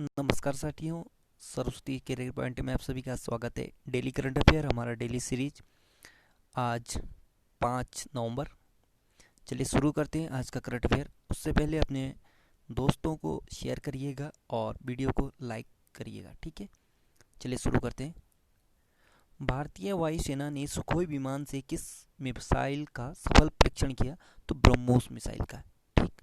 नमस्कार साथियों। Saraswati career point में आप सभी का स्वागत है। डेली करंट अफेयर हमारा डेली सीरीज आज 5 नवंबर। चलिए शुरू करते हैं आज का करंट अफेयर। उससे पहले अपने दोस्तों को शेयर करिएगा और वीडियो को लाइक करिएगा, ठीक है। चलिए शुरू करते हैं। भारतीय वायुसेना ने सुखोई विमान से किस मिसाइल का सफल परीक्षण किया? तो ब्रह्मोस मिसाइल का, ठीक।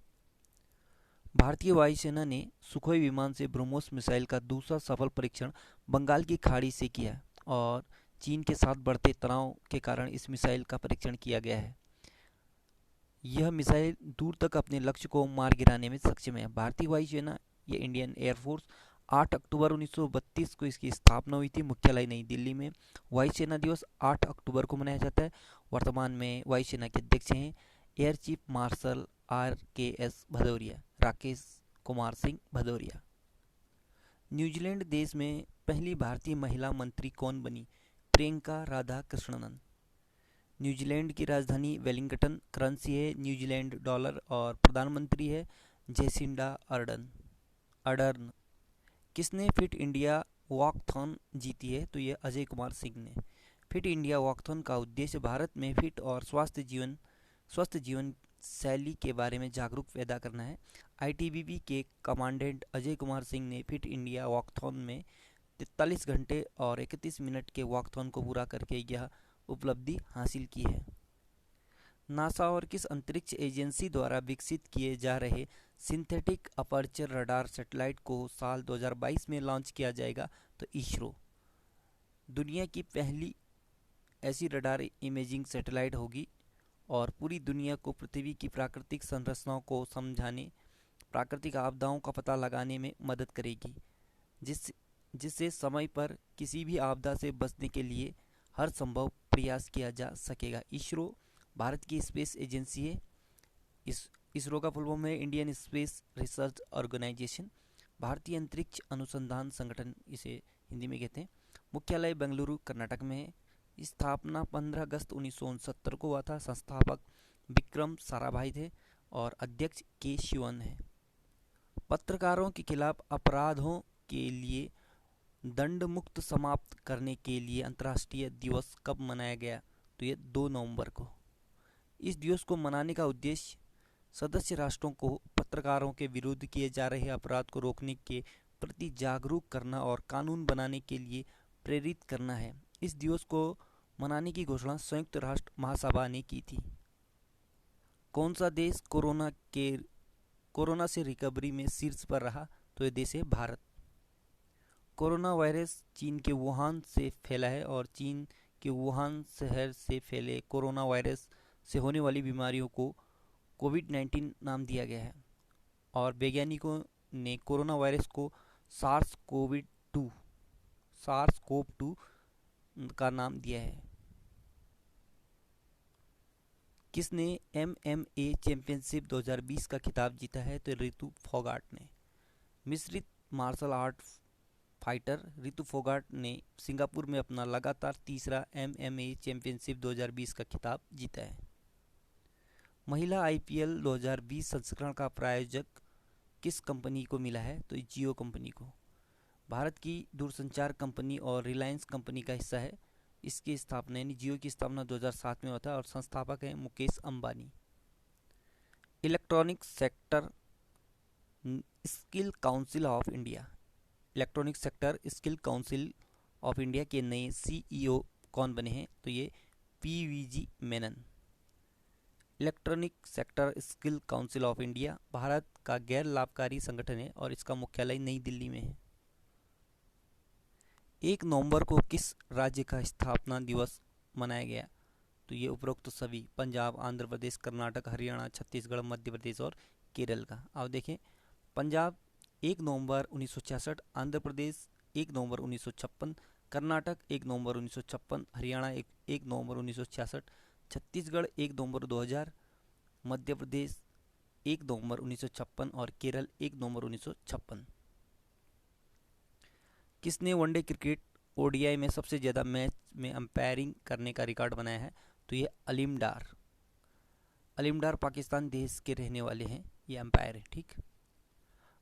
भारतीय वायुसेना ने सुखोई विमान से ब्रह्मोस मिसाइल का दूसरा सफल परीक्षण बंगाल की खाड़ी से किया है और चीन के साथ बढ़ते तनाव के कारण इस मिसाइल का परीक्षण किया गया है। यह मिसाइल दूर तक अपने लक्ष्य को मार गिराने में सक्षम है। भारतीय वायुसेना या इंडियन एयरफोर्स 8 अक्टूबर 1932 को इसकी स्थापना हुई थी। मुख्यालय नई दिल्ली में। वायुसेना दिवस 8 अक्टूबर को मनाया जाता है। वर्तमान में वायुसेना के अध्यक्ष हैं air chief marshal RKS Bhadauria, Rakesh Kumar Singh Bhadauria. New Zealand देश में पहली भारतीय महिला मंत्री कौन बनी? प्रियंका राधा कृष्णन। न्यूजीलैंड की राजधानी वेलिंगटन। करेंसी है न्यूजीलैंड डॉलर और प्रधानमंत्री है जेसिंडा अर्डन अर्डर्न। किसने फिट इंडिया वॉकथॉन जीती है? तो ये अजय कुमार सिंह ने। फिट इंडिया वॉकथॉन का उद्देश्य भारत में फिट और स्वस्थ जीवन शैली के बारे में जागरूक पैदा करना है। ITBP के कमांडेंट अजय कुमार सिंह ने फिट इंडिया वॉकथॉन में 43 घंटे और 31 मिनट के वॉकथॉन को पूरा करके यह उपलब्धि हासिल की है। नासा और किस अंतरिक्ष एजेंसी द्वारा विकसित किए जा रहे सिंथेटिक अपर्चर रडार सैटेलाइट को साल 2022 में लॉन्च किया जाएगा? तो इसरो। दुनिया की पहली ऐसी रडार इमेजिंग सैटेलाइट होगी और पूरी दुनिया को पृथ्वी की प्राकृतिक संरचनाओं को समझाने, प्राकृतिक आपदाओं का पता लगाने में मदद करेगी, जिस जिससे समय पर किसी भी आपदा से बचने के लिए हर संभव प्रयास किया जा सकेगा। इसरो भारत की स्पेस एजेंसी है। इस इसरो का फुल फॉर्म है इंडियन स्पेस रिसर्च ऑर्गेनाइजेशन। भारतीय अंतरिक्ष अनुसंधान संगठन इसे हिंदी में कहते हैं। मुख्यालय बेंगलुरु कर्नाटक में है। स्थापना 15 अगस्त 1969 को हुआ था। संस्थापक विक्रम साराभाई थे और अध्यक्ष के शिवन है। पत्रकारों के खिलाफ अपराधों के लिए दंड मुक्त समाप्त करने के लिए अंतर्राष्ट्रीय दिवस कब मनाया गया? तो ये 2 नवंबर को। इस दिवस को मनाने का उद्देश्य सदस्य राष्ट्रों को पत्रकारों के विरुद्ध किए जा रहे अपराध को रोकने के प्रति जागरूक करना और कानून बनाने के लिए प्रेरित करना है। इस दिवस को मनाने की घोषणा संयुक्त राष्ट्र महासभा ने की थी। कौन सा देश कोरोना से रिकवरी में शीर्ष पर रहा? तो ये देश है भारत। कोरोना वायरस चीन के वुहान से फैला है और चीन के वुहान शहर से फैले कोरोना वायरस से होने वाली बीमारियों को कोविड-19 नाम दिया गया है और वैज्ञानिकों ने कोरोना वायरस को सार्स कोव 2 का नाम दिया है। किसने MMA चैंपियनशिप 2020 का खिताब जीता है? तो रितु फोगाट ने। मिश्रित martial art fighter Ritu Phogat ने सिंगापुर में अपना लगातार तीसरा MMA चैंपियनशिप 2020 का खिताब जीता है। महिला IPL 2020 संस्करण का प्रायोजक किस कंपनी को मिला है? तो जियो कंपनी को। भारत की दूरसंचार कंपनी और रिलायंस कंपनी का हिस्सा है। इसकी स्थापना यानी जियो की स्थापना 2007 में हुआ था और संस्थापक हैं Mukesh Ambani. Electronic sector skill council of India के नए CEO कौन बने हैं? तो ये PVG Menon. Electronic sector skill council of India Bharat का गैर लाभकारी संगठन है और इसका मुख्यालय नई दिल्ली में है। 1 नवंबर को किस राज्य का स्थापना दिवस मनाया गया? तो ये उपरोक्त सभी पंजाब, आंध्र प्रदेश, कर्नाटक, हरियाणा, छत्तीसगढ़, मध्य प्रदेश और केरल का। अब देखें, पंजाब 1 नवंबर 1966, आंध्र प्रदेश 1 नवंबर 1956, कर्नाटक 1 नवंबर 1956, हरियाणा 1 नवंबर 1966, छत्तीसगढ़ 1 नवंबर 2000, मध्य प्रदेश 1 नवंबर 1956 और केरल 1 नवंबर 1956। किसने वनडे क्रिकेट ODI में सबसे ज़्यादा मैच में अंपायरिंग करने का रिकॉर्ड बनाया है? तो ये अलीम डार पाकिस्तान देश के रहने वाले हैं, ये अंपायर है, ठीक।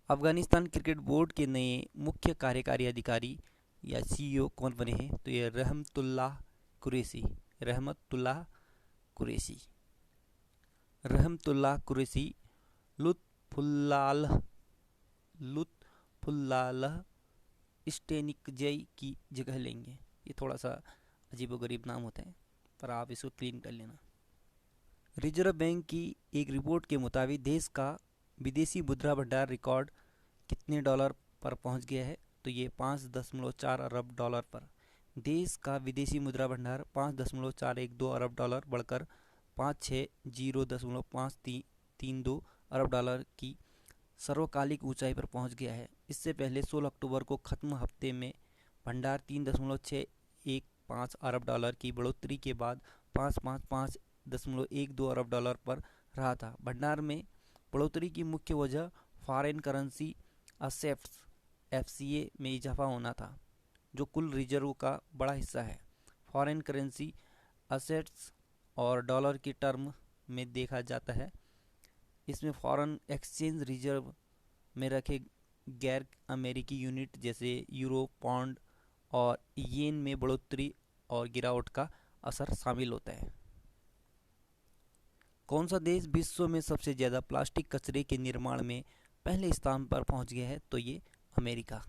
अफगानिस्तान क्रिकेट बोर्ड के नए मुख्य कार्यकारी अधिकारी या सीईओ कौन बने हैं? तो ये रहमतुल्लाह कुरैशी। रहमतुल्लाह कुरैशी। रहमतुल्लाह कुरैशी लुत्फुल्लाह लुत्फुल्लाह स्टेनिकजई की जगह लेंगे। ये थोड़ा सा अजीबोगरीब नाम होता है, पर आप इसको क्लीन कर लेना। रिजर्व बैंक की एक रिपोर्ट के मुताबिक देश का विदेशी मुद्रा भंडार रिकॉर्ड कितने डॉलर पर पहुंच गया है? तो ये 5.4 अरब डॉलर पर। देश का विदेशी मुद्रा भंडार 5.412 अरब डॉलर बढ़कर 560.532 अरब डॉलर की सर्वकालिक ऊंचाई पर पहुंच गया है। इससे पहले 16 अक्टूबर को खत्म हफ्ते में भंडार 3.615 अरब डॉलर की बढ़ोतरी के बाद 555.12 अरब डॉलर पर रहा था। भंडार में बढ़ोतरी की मुख्य वजह फॉरेन करेंसी असेट्स एफसीए में इजाफा होना था, जो कुल रिजर्व का बड़ा हिस्सा है। फॉरेन करेंसी असेट्स और डॉलर की टर्म में देखा जाता है। इसमें फॉरेन एक्सचेंज रिजर्व में रखे गैर अमेरिकी यूनिट जैसे यूरो, पाउंड और येन में बढ़ोतरी और गिरावट का असर शामिल होता है। कौन सा देश विश्व में सबसे ज़्यादा प्लास्टिक कचरे के निर्माण में पहले स्थान पर पहुंच गया है? तो ये अमेरिका।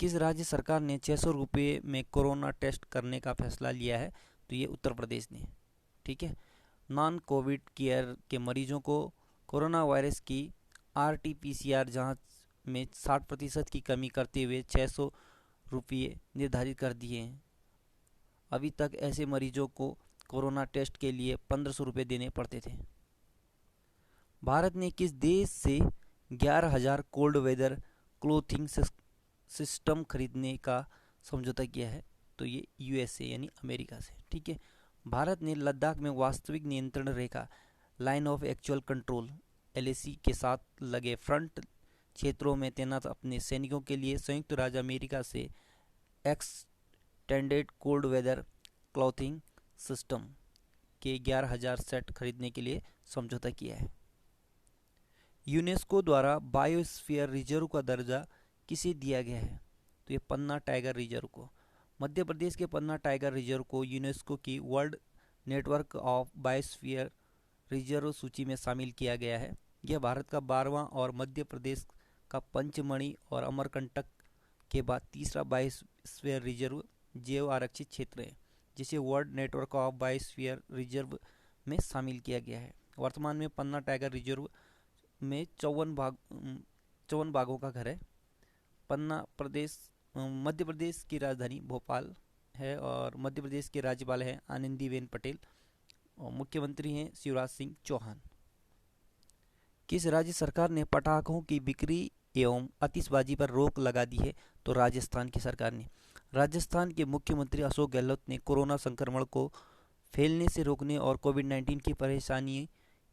किस राज्य सरकार ने 600 रुपये में कोरोना टेस्ट करने का फैसला लिया है? तो ये उत्तर प्रदेश ने। ठीक है। नॉन कोविड केयर के मरीजों को कोरोना वायरस की आरटीपीसीआर जांच में 60% की कमी करते हुए 600 रुपये निर्धारित कर दिए हैं। अभी तक ऐसे मरीजों को कोरोना टेस्ट के लिए 1500 रुपये देने पड़ते थे। भारत ने किस देश से 11,000 कोल्ड वेदर क्लोथिंग सिस्टम खरीदने का समझौता किया है? तो ये यूएसए यानी अमेरिका से। ठीक है। भारत ने लद्दाख में वास्तविक नियंत्रण रेखा line of actual control LAC के साथ लगे फ्रंट क्षेत्रों में तैनात अपने सैनिकों के लिए संयुक्त राज्य अमेरिका से extended cold weather clothing system के 11,000 सेट खरीदने के लिए समझौता किया है। यूनेस्को द्वारा बायोस्फीयर रिजर्व का दर्जा किसे दिया गया है? तो ये पन्ना टाइगर रिजर्व को। मध्य प्रदेश के पन्ना टाइगर रिजर्व को यूनेस्को की world network of biosphere reserve सूची में शामिल किया गया है। यह भारत का 12वां और मध्य प्रदेश का पंचमढ़ी और अमरकंटक के बाद तीसरा बायोस्फीयर रिजर्व जैव आरक्षित क्षेत्र है, जिसे world network of biosphere reserve में शामिल किया गया है। वर्तमान में पन्ना टाइगर रिजर्व में 54 बाघों का घर है। पन्ना प्रदेश मध्य प्रदेश की राजधानी भोपाल है और मध्य प्रदेश के राज्यपाल हैं आनंदीबेन पटेल और मुख्यमंत्री हैं शिवराज सिंह चौहान। किस राज्य सरकार ने पटाखों की बिक्री एवं आतिशबाजी पर रोक लगा दी है? तो राजस्थान की सरकार ने। राजस्थान के मुख्यमंत्री अशोक गहलोत ने कोरोना संक्रमण को फैलने से रोकने और कोविड-19 की परेशानी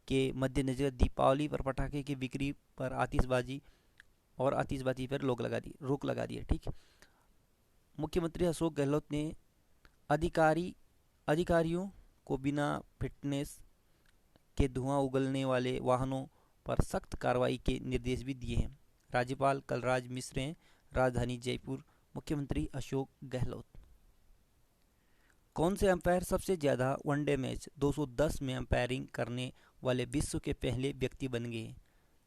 के मद्देनजर दीपावली पर पटाखे की बिक्री पर आतिशबाजी पर रोक लगा दी है। ठीक। मुख्यमंत्री अशोक गहलोत ने अधिकारियों को बिना फिटनेस के धुआं उगलने वाले वाहनों पर सख्त कार्रवाई के निर्देश भी दिए हैं। राज्यपाल कलराज मिश्र हैं, राजधानी जयपुर। मुख्यमंत्री अशोक गहलोत। कौन से अंपायर सबसे ज़्यादा वनडे मैच 210 में अंपायरिंग करने वाले विश्व के पहले व्यक्ति बन गए?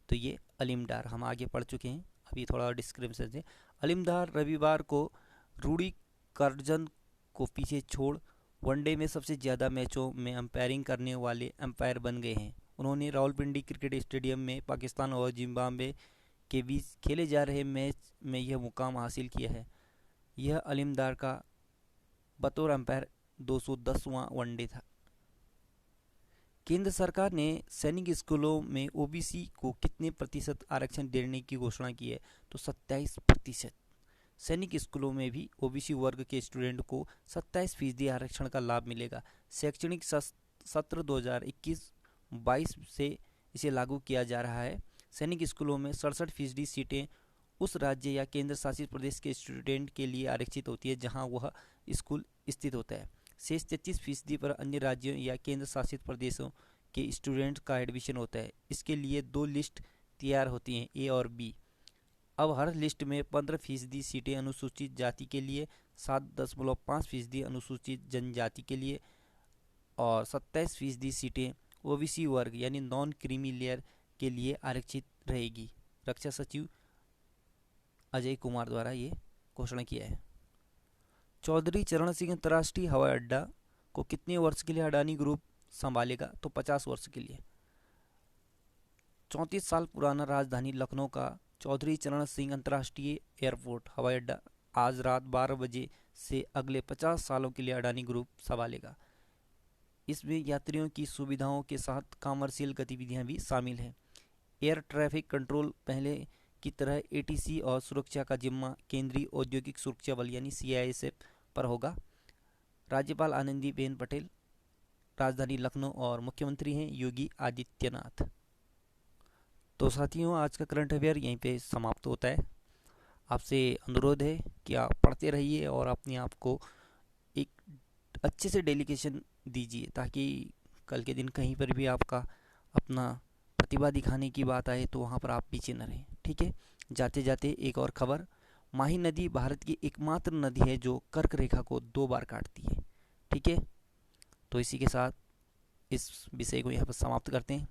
तो ये अलीम डार। हम आगे पढ़ चुके हैं, अभी थोड़ा डिस्क्रिप्शन से। अलीम डार रविवार को रूडी कर्जन को पीछे छोड़ वनडे में सबसे ज़्यादा मैचों में अंपायरिंग करने वाले अंपायर बन गए हैं। उन्होंने रावलपिंडी क्रिकेट स्टेडियम में पाकिस्तान और जिम्बाब्वे के बीच खेले जा रहे मैच में यह मुकाम हासिल किया है। यह अलीम डार का बतौर अंपायर 210वां वनडे था। केंद्र सरकार ने सैनिक स्कूलों में ओबीसी को कितने प्रतिशत आरक्षण देने की घोषणा की है? तो 27%। सैनिक स्कूलों में भी ओबीसी वर्ग के स्टूडेंट को 27% आरक्षण का लाभ मिलेगा। शैक्षणिक सत्र 2021-22 से इसे लागू किया जा रहा है। सैनिक स्कूलों में 67% सीटें उस राज्य या केंद्र शासित प्रदेश के स्टूडेंट के लिए आरक्षित होती है जहां वह स्कूल स्थित होता है। शेष 33% पर अन्य राज्यों या केंद्र शासित प्रदेशों के स्टूडेंट का एडमिशन होता है। इसके लिए 2 लिस्ट तैयार होती हैं, ए और बी। अब हर लिस्ट में 15% सीटें अनुसूचित जाति के लिए, 7.5% अनुसूचित जनजाति के लिए और 27% सीटें ओबीसी वर्ग यानी नॉन क्रीमी लेयर के लिए आरक्षित रहेगी। रक्षा सचिव अजय कुमार द्वारा ये घोषणा किया है। चौधरी चरण सिंह अंतर्राष्ट्रीय हवाई अड्डा को कितने वर्ष के लिए अडानी ग्रुप संभालेगा? तो 50 वर्ष के लिए। 34 साल पुराना राजधानी लखनऊ का चौधरी चरण सिंह अंतर्राष्ट्रीय एयरपोर्ट हवाई अड्डा आज रात 12 बजे से अगले 50 सालों के लिए अडानी ग्रुप संभालेगा। इसमें यात्रियों की सुविधाओं के साथ कॉमर्शियल गतिविधियां भी शामिल हैं। एयर ट्रैफिक कंट्रोल पहले की तरह एटीसी और सुरक्षा का जिम्मा केंद्रीय औद्योगिक सुरक्षा बल यानी सीआईएसएफ पर होगा। राज्यपाल आनंदीबेन पटेल राजधानी लखनऊ और मुख्यमंत्री हैं योगी आदित्यनाथ। तो साथियों, आज का करंट अफेयर यहीं पे समाप्त होता है। आपसे अनुरोध है कि आप पढ़ते रहिए और अपने आप को एक अच्छे से डेडिकेशन दीजिए, ताकि कल के दिन कहीं पर भी आपका अपना प्रतिभा दिखाने की बात आए तो वहाँ पर आप पीछे न रहें। ठीक है। जाते जाते एक और खबर, माही नदी भारत की एकमात्र नदी है जो कर्क रेखा को 2 बार काटती है। ठीक है। तो इसी के साथ इस विषय को यहाँ पर समाप्त करते हैं।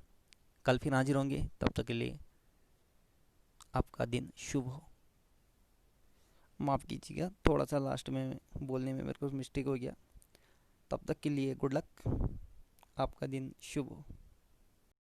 कल फिर हाजिर होंगे, तब तक के लिए आपका दिन शुभ हो। माफ़ कीजिएगा, थोड़ा सा लास्ट में बोलने में मेरे को मिस्टेक हो गया। तब तक के लिए गुड लक, आपका दिन शुभ हो।